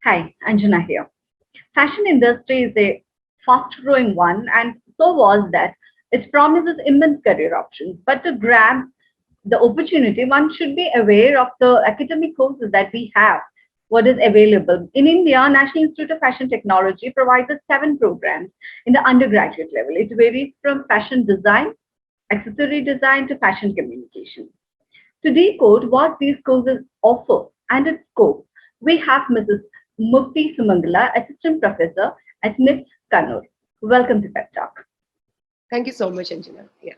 Hi, Anjana here. Fashion industry is a fast-growing one, and so was that. It promises immense career options, but to grab the opportunity, one should be aware of the academic courses that we have. What is available in India? National Institute of Fashion Technology provides us 7 programs in the undergraduate level. It varies from fashion design, accessory design to fashion communication. To decode what these courses offer and its scope, we have Mrs. Mukthy Sumangala, Assistant Professor at NIFT, Kannur. Welcome to Peptalk. Thank you so much, Anjana. Yeah.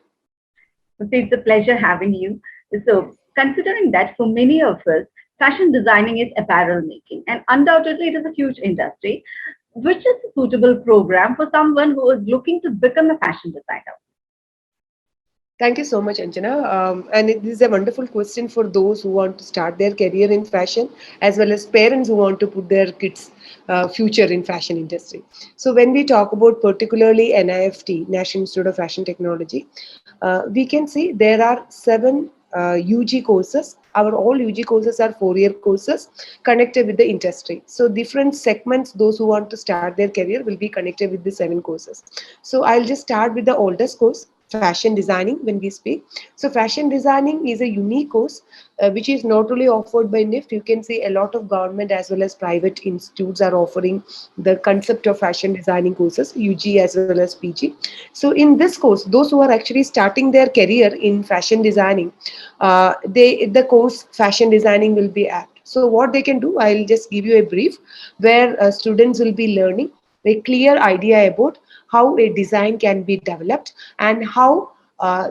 Mukthy, it's a pleasure having you. So, considering that for many of us, fashion designing is apparel making, and undoubtedly it is a huge industry, which is a suitable program for someone who is looking to become a fashion designer. Thank you so much, Anjana. This is a wonderful question for those who want to start their career in fashion, as well as parents who want to put their kids' future in fashion industry. So when we talk about particularly NIFT, National Institute of Fashion Technology, we can see there are 7 UG courses. Our all UG courses are 4-year courses connected with the industry. So different segments, those who want to start their career will be connected with the 7 courses. So I'll just start with the oldest course, fashion designing when we speak. So fashion designing is a unique course which is not only offered by NIFT. You can see a lot of government as well as private institutes are offering the concept of fashion designing courses, UG as well as PG. So in this course, those who are actually starting their career in fashion designing, the course fashion designing will be at. So what they can do, I'll just give you a brief where students will be learning a clear idea about how a design can be developed and how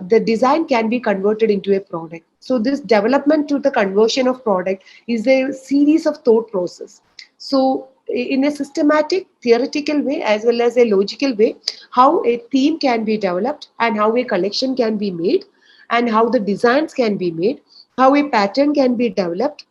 the design can be converted into a product. So this development to the conversion of product is a series of thought process. So in a systematic theoretical way as well as a logical way, how a theme can be developed and how a collection can be made and how the designs can be made, how a pattern can be developed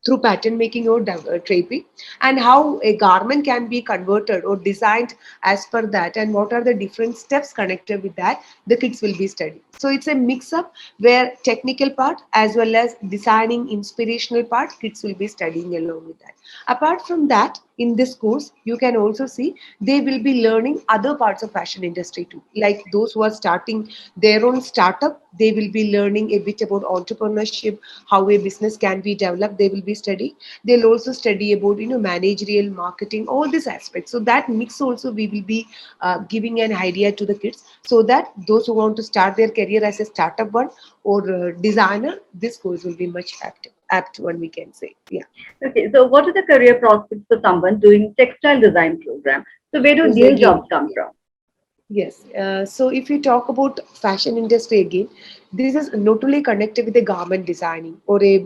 through pattern making or draping, and how a garment can be converted or designed as per that, and what are the different steps connected with that the kids will be studying. So it's a mix up where technical part as well as designing inspirational part kids will be studying along with that. Apart from that, in this course you can also see they will be learning other parts of fashion industry too, like those who are starting their own startup, they will be learning a bit about entrepreneurship, how a business can be developed, they will be studying. They'll also study about managerial marketing, all these aspects. So that mix also we will be giving an idea to the kids, so that those who want to start their career as a startup one or designer, this course will be much apt one, we can say. Yeah. Okay, so what are the career prospects for someone doing textile design program? So where do Is new again, jobs come from? yes. So if you talk about fashion industry again, this is not only connected with the garment designing or a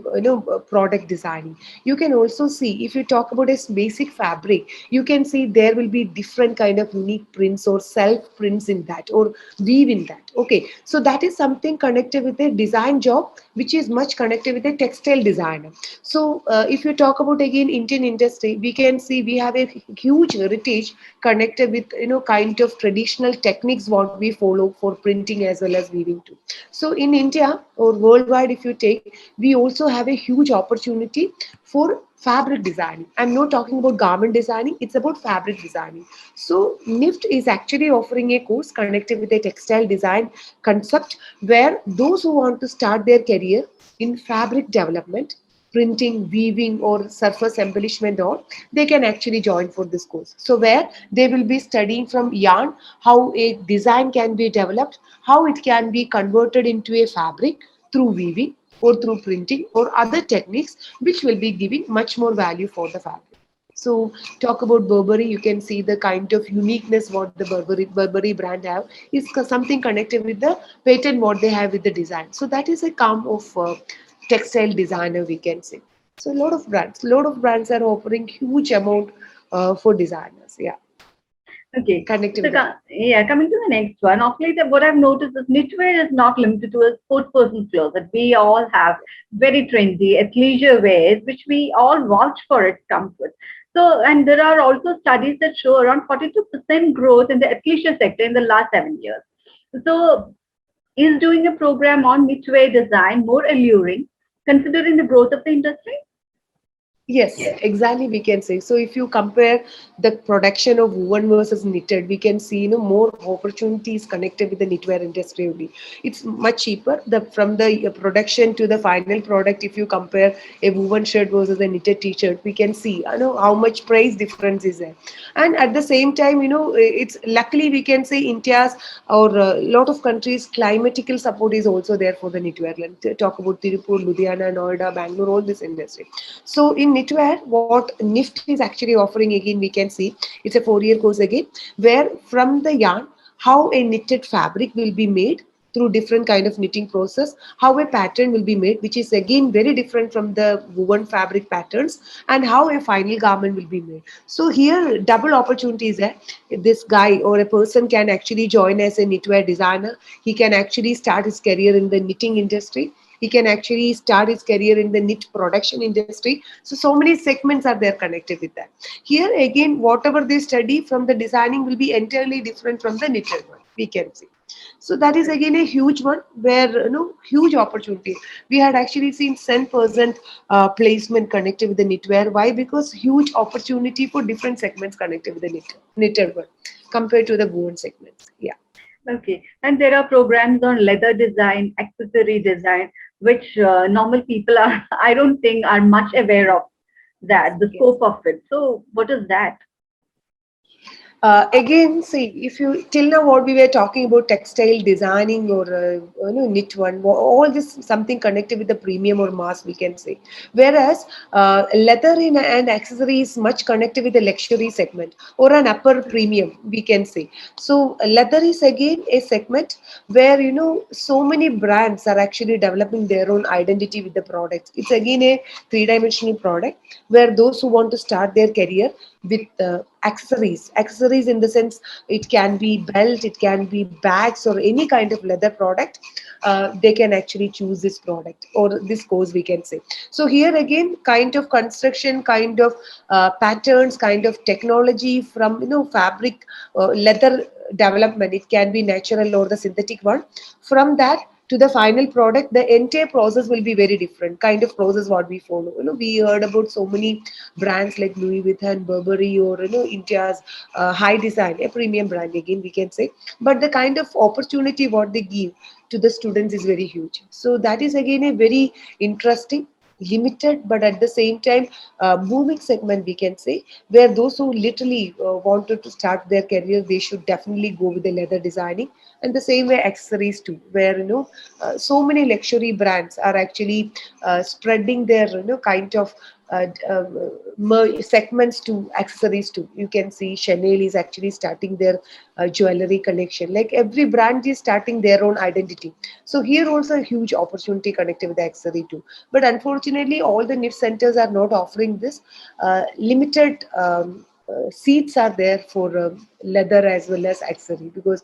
product designing. You can also see if you talk about a basic fabric, you can see there will be different kind of unique prints or self prints in that or weave in that. Okay, so that is something connected with a design job, which is much connected with a textile designer. So if you talk about again Indian industry, we can see we have a huge heritage connected with kind of traditional techniques what we follow for printing as well as weaving too. So in India or worldwide, if you take, we also have a huge opportunity for fabric designing. I'm not talking about garment designing, it's about fabric designing. So NIFT is actually offering a course connected with a textile design concept where those who want to start their career in fabric development, printing, weaving, or surface embellishment, or they can actually join for this course. So where they will be studying from yarn, how a design can be developed, how it can be converted into a fabric through weaving or through printing or other techniques, which will be giving much more value for the fabric. So talk about Burberry, you can see the kind of uniqueness what the Burberry brand have is something connected with the pattern what they have with the design. So that is a calm of textile designer, we can say. So a lot of brands are offering huge amount for designers. Yeah, Okay, connected so with that. yeah, coming to the next one, of late, what I've noticed is knitwear is not limited to a sports person's closet. We all have very trendy athleisure wears, which we all vouch for its comfort. So, and there are also studies that show around 42% growth in the athleisure sector in the last 7 years. So, is doing a program on knitwear design more alluring, considering the growth of the industry? Yes, exactly. We can say so. If you compare the production of woven versus knitted, we can see more opportunities connected with the knitwear industry only. It's much cheaper. The from the production to the final product, if you compare a woven shirt versus a knitted t-shirt, we can see how much price difference is there. And at the same time, it's luckily we can say India's or a lot of countries climatical support is also there for the knitwear. Talk about Tirupur, Ludhiana, Noida, Bangalore, all this industry. So in knitwear, what NIFT is actually offering again, we can see it's a 4-year course again, where from the yarn, how a knitted fabric will be made through different kind of knitting process, how a pattern will be made, which is again very different from the woven fabric patterns, and how a final garment will be made. So here, double opportunities there. This guy or a person can actually join as a knitwear designer. He can actually start his career in the knitting industry. He can actually start his career in the knit production industry. So many segments are there connected with that. Here again, whatever they study from the designing will be entirely different from the knitted one, we can see. So that is again a huge one where huge opportunity. We had actually seen 10% placement connected with the knitwear. Why? Because huge opportunity for different segments connected with the knitted one compared to the woven segments. Yeah. Okay. And there are programs on leather design, accessory design, which normal people are, I don't think, are much aware of that, the Yes. scope of it. So, what is that? Again, see, if you till now what we were talking about textile designing or knit one, all this something connected with the premium or mass, we can say. Whereas leather and accessory is much connected with the luxury segment or an upper premium, we can say. So leather is again a segment where so many brands are actually developing their own identity with the products. It's again a three-dimensional product where those who want to start their career with accessories in the sense it can be belt, it can be bags or any kind of leather product. They can actually choose this product or this course, we can say. So here again, kind of construction, kind of patterns, kind of technology from fabric, leather development. It can be natural or the synthetic one. From that to the final product, the entire process will be very different kind of process what we follow. We heard about so many brands like Louis Vuitton, Burberry, or India's high design, a premium brand again, we can say. But the kind of opportunity what they give to the students is very huge. So that is again a very interesting, limited, but at the same time booming segment, we can say, where those who literally wanted to start their career, they should definitely go with the leather designing. And the same way accessories too, where so many luxury brands are actually spreading their kind of segments to accessories too. You can see Chanel is actually starting their jewelry collection. Like every brand is starting their own identity. So here also a huge opportunity connected with the accessory too. But unfortunately, all the NIFT centers are not offering this. Limited seats are there for leather as well as accessory, because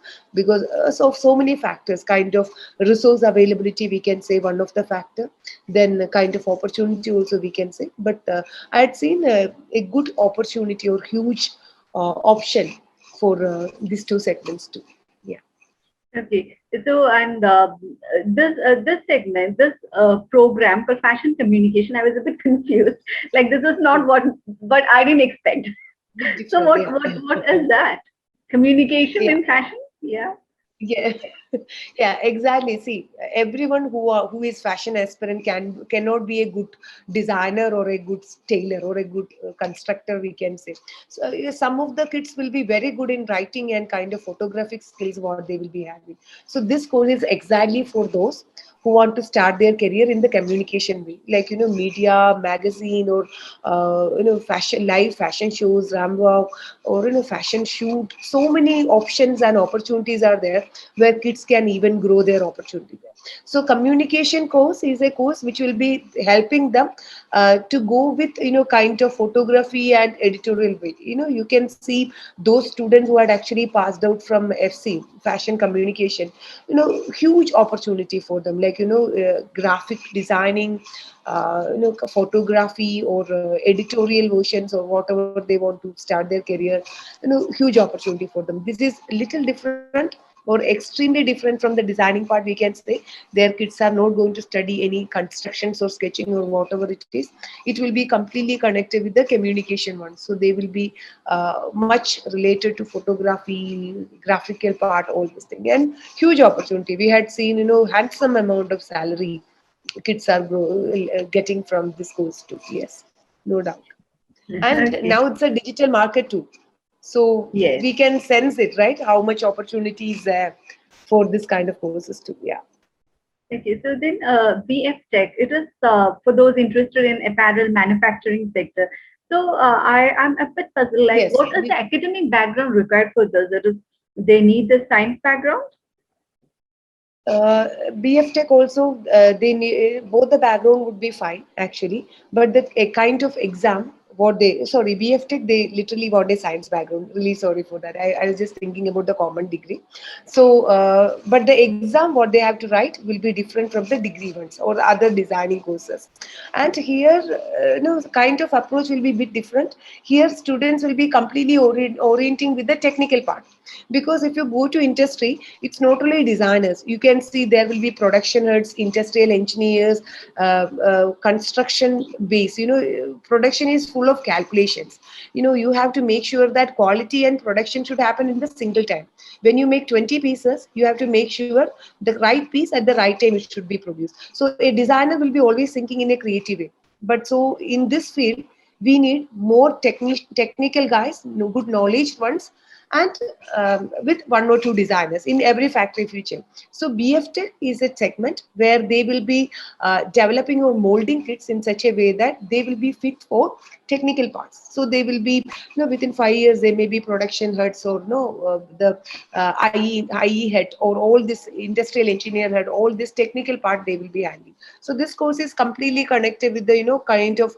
so many factors, kind of resource availability, we can say one of the factor, then a kind of opportunity also, we can say. But I had seen a good opportunity or huge option for these two segments too. Yeah. Okay. So, and this segment, this program for fashion communication, I was a bit confused. Like, this is not what I didn't expect. Bit So, different. Yeah. what is that? Communication Yeah. in fashion? Yeah. Yeah, yeah, exactly. See, everyone who is fashion aspirant cannot be a good designer or a good tailor or a good constructor, we can say. So some of the kids will be very good in writing and kind of photographic skills what they will be having. So this course is exactly for those who want to start their career in the communication way, like media, magazine, or fashion, live fashion shows, ramwalk, or fashion shoot. So many options and opportunities are there where kids can even grow their opportunity there. So communication course is a course which will be helping them to go with kind of photography and editorial way. You can see those students who had actually passed out from FC, fashion communication, huge opportunity for them, like graphic designing, photography, or editorial versions, or whatever they want to start their career. Huge opportunity for them. This is little different or extremely different from the designing part. We can say their kids are not going to study any constructions or sketching or whatever it is. It will be completely connected with the communication one. So they will be much related to photography, graphical part, all this thing, and huge opportunity. We had seen, handsome amount of salary kids are getting from this course too. Yes, no doubt. And Okay. now it's a digital market too. So Yes. we can sense it, right? How much opportunity is there for this kind of courses too. Yeah. Okay. So then, BF Tech, it is for those interested in apparel manufacturing sector. So I am a bit puzzled. Like, Yes. what is the academic background required for this? It is they need the science background. BF Tech also, they need, both the background would be fine actually, but the a kind of exam what they, sorry, BF Tech, they literally want a science background. Really sorry for that. I was just thinking about the common degree. So, but the exam what they have to write will be different from the degree ones or other designing courses. And here, kind of approach will be a bit different. Here, students will be completely orienting with the technical part, because if you go to industry, it's not only designers. You can see there will be production heads, industrial engineers, construction base. Production is full of calculations. You have to make sure that quality and production should happen in the single time. When you make 20 pieces, you have to make sure the right piece at the right time it should be produced. So a designer will be always thinking in a creative way. But so in this field, we need more technical guys, good knowledge ones, and with one or two designers in every factory future. So BF Tech is a segment where they will be developing or molding kits in such a way that they will be fit for technical parts. So they will be, within 5 years, they may be production heads, or the IE head, or all this industrial engineer head, all this technical part they will be handling. So this course is completely connected with the, kind of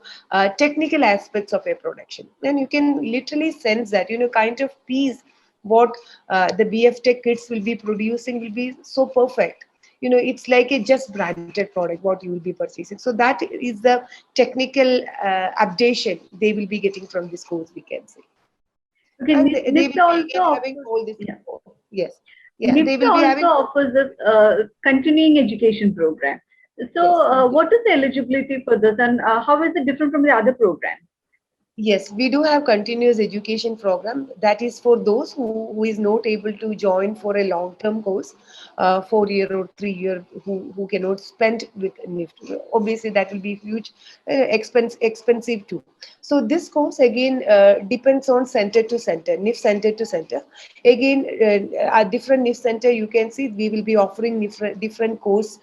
technical aspects of a production. And you can literally sense that, kind of piece what the BF Tech kids will be producing will be so perfect. It's like a just branded product what you will be purchasing. So that is the technical updation they will be getting from this course, we can say. Okay. And they NIFT will be also again having offers. all this Yeah. support. Yes. Yeah, they NIFT will be also having all. offers this continuing education program. So, Yes. what is the eligibility for this, and how is it different from the other programs? Yes, we do have continuous education program that is for those who is not able to join for a long-term course, 4 year or 3 year, who cannot spend with NIFT. Obviously, that will be huge, expensive too. So this course again depends on center to center, NIFT center to center. Again, at different NIFT center, you can see we will be offering different course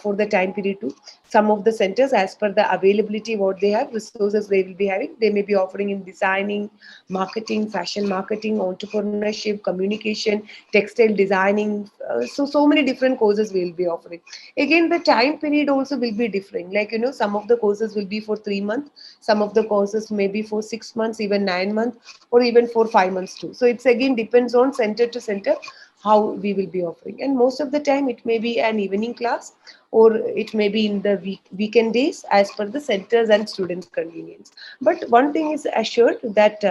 for the time period too. Some of the centers, as per the availability what they have, resources they will be having, they may be offering in designing, marketing, fashion marketing, entrepreneurship, communication, textile designing. So many different courses we will be offering. Again, the time period also will be different. Like, some of the courses will be for 3 months, some of the courses may be for 6 months, even 9 months, or even for 5 months too. So it's again depends on center to center how we will be offering. And most of the time it may be an evening class, or it may be in the weekend days, as per the centers and students convenience. But one thing is assured, that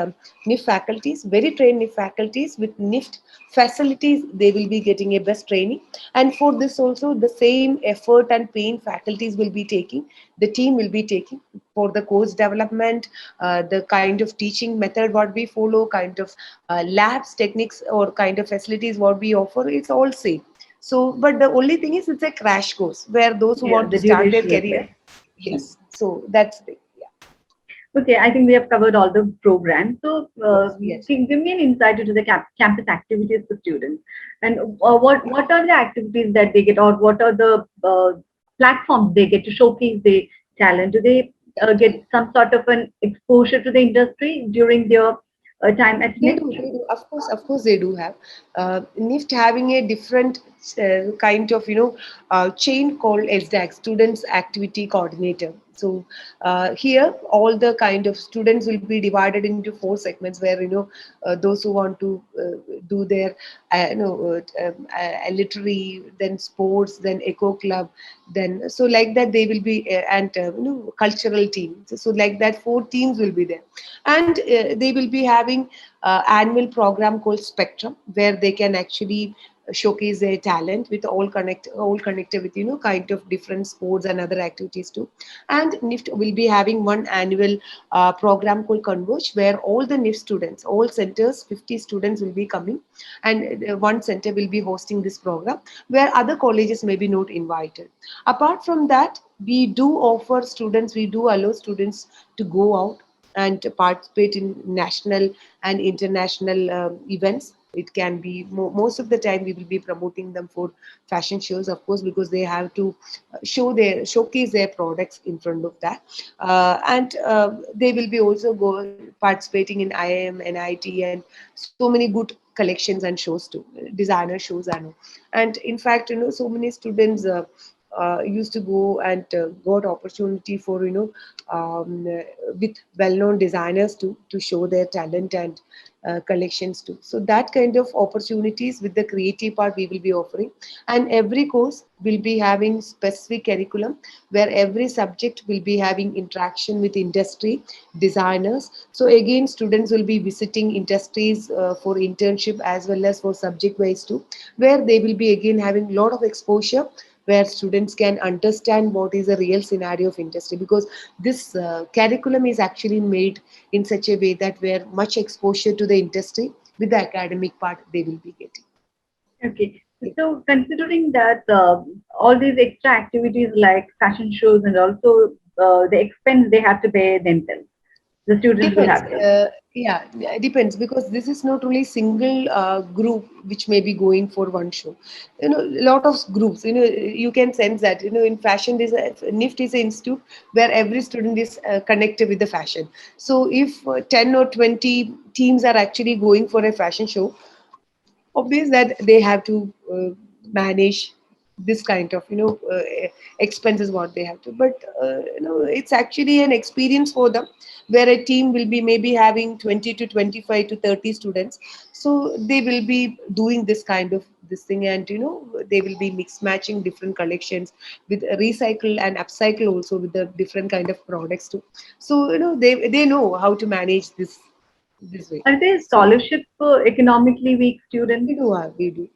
NIFT faculties, very trained NIFT faculties with NIFT facilities, they will be getting a best training. And for this also, the same effort and pain faculties will be taking, the team will be taking for the course development, the kind of teaching method what we follow, kind of labs, techniques, or kind of facilities what we offer, it's all same. So, but the only thing is it's a crash course where those who Yeah, want the to start their duration is career, less. yes. So that's the, yeah. Okay, I think we have covered all the programs. So, Yes, yes. give me an insight into the campus activities for students, and what are the activities that they get, or what are the platforms they get to showcase their talent? Do they get some sort of an exposure to the industry during their time at They do, NIFT? they do. Of course, they do have. NIFT having a different kind of, chain called SDAC, Students Activity Coordinator. So here, all the kind of students will be divided into 4 segments, where, those who want to do their, literary, then sports, then eco club, then so like that they will be, and cultural team. So like that, 4 teams will be there, and they will be having annual program called Spectrum, where they can actually showcase their talent with all connected with kind of different sports and other activities too. And NIFT will be having one annual program called Converge, where all the NIFT students, all centers, 50 students will be coming, and one center will be hosting this program where other colleges may be not invited. Apart from that, we do allow students to go out and participate in national and international events. It can be most of the time we will be promoting them for fashion shows, of course, because they have to showcase their products in front of that, and they will be also participating in IIM, NIT, and so many good collections and shows too, designer shows and in fact, so many students used to go and got opportunity for with well-known designers to show their talent and collections too. So that kind of opportunities with the creative part we will be offering, and every course will be having specific curriculum where every subject will be having interaction with industry designers. So again, students will be visiting industries for internship as well as for subject wise too, where they will be again having a lot of exposure, where students can understand what is the real scenario of industry, because this curriculum is actually made in such a way that where much exposure to the industry with the academic part they will be getting. Okay. So considering that all these extra activities like fashion shows and also the expense they have to pay themselves, the students will Depends. have to. Yeah, it depends, because this is not only single group which may be going for one show. A lot of groups. You can sense that. In fashion, NIFT is an institute where every student is connected with the fashion. So if 10 or 20 teams are actually going for a fashion show, obvious that they have to manage this kind of expenses what they have to, but it's actually an experience for them, where a team will be maybe having 20 to 25 to 30 students, so they will be doing this kind of this thing, and they will be mix matching different collections with recycle and upcycle also with the different kind of products too. So they know how to manage this way. Are there So scholarship for economically weak students?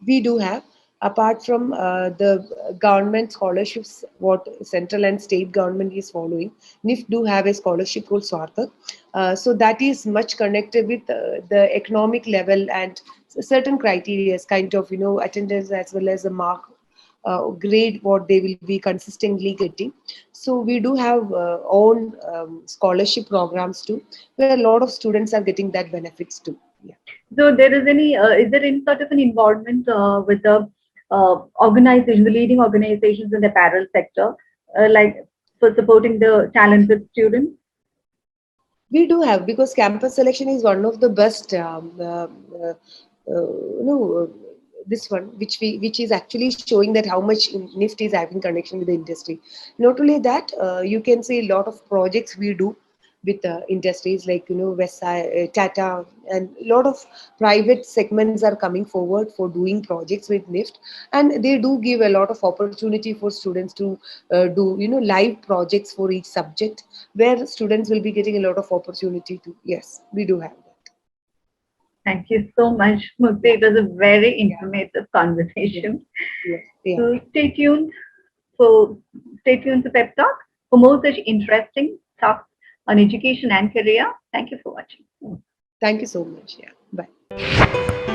we do have, apart from the government scholarships what central and state government is following. NIFT do have a scholarship called Swarthak, so that is much connected with the economic level and certain criteria, kind of attendance as well as the mark grade what they will be consistently getting. So we do have own scholarship programs too, where a lot of students are getting that benefits too. Yeah. So there is there any sort of an involvement with the organization, the leading organizations in the apparel sector, like for supporting the talented students? We do have, because campus selection is one of the best you know this one which is actually showing that how much NIFT is having connection with the industry. Not only that, you can see a lot of projects we do with industries like Tata, and a lot of private segments are coming forward for doing projects with NIFT, and they do give a lot of opportunity for students to do live projects for each subject, where students will be getting a lot of opportunity to. Yes, we do have that. Thank you so much, Mukti. Yeah, It was a very yeah, informative yeah, conversation. yeah, yeah. So for stay tuned to Pep Talk for more such interesting stuff on education and career. Thank you for watching. Thank you so much. Yeah, bye.